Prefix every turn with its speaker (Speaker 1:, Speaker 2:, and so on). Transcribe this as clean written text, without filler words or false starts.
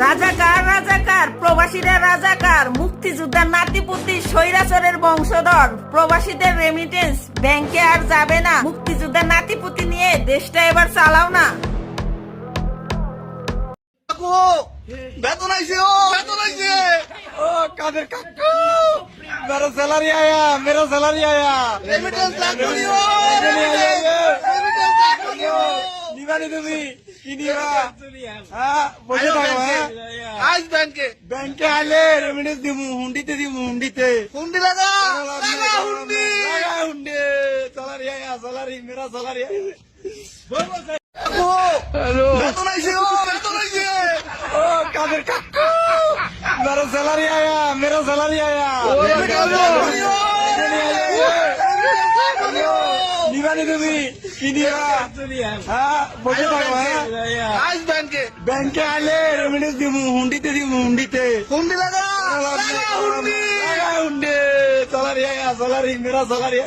Speaker 1: রাজাকার রাজাকার প্রবাসীরা রাজাকার, মুক্তিযোদ্ধার নাতিপুতি স্বৈরাচারের বংশধর, প্রবাসীদের রেমিটেন্স ব্যাংকে আর যাবে না, মুক্তিযোদ্ধার নাতিপুতি নিয়ে দেশটা এবার চালাও না।
Speaker 2: বেতন আইছে
Speaker 3: ओ कादिर काका मेरा सैलरी आया
Speaker 2: রেমিটেন্স লাগবে
Speaker 3: নিবানি তুমি কি নিবা হ্যাঁ বসে থাকো হ্যাঁ
Speaker 2: আজ
Speaker 3: ব্যাংকে আলে রেমিটেন্স দিমু হুন্ডিতে
Speaker 2: হুন্ডি লাগা হুন্ডি
Speaker 3: হুন্ডি স্যালারি মেরা স্যালারি
Speaker 2: বেতন আইছে
Speaker 3: ओ कादिर काका मेरा सैलरी आया নিবানি তুমি কি নিবা হ্যাঁ বসে থাকো হ্যাঁ
Speaker 2: আজ
Speaker 3: ব্যাংকে আলে রেমিটেন্স দিমু হুন্ডিতে
Speaker 2: হুন্ডি লাগা হুন্ডি
Speaker 3: হুন্ডি স্যালারি মেরা স্যালারি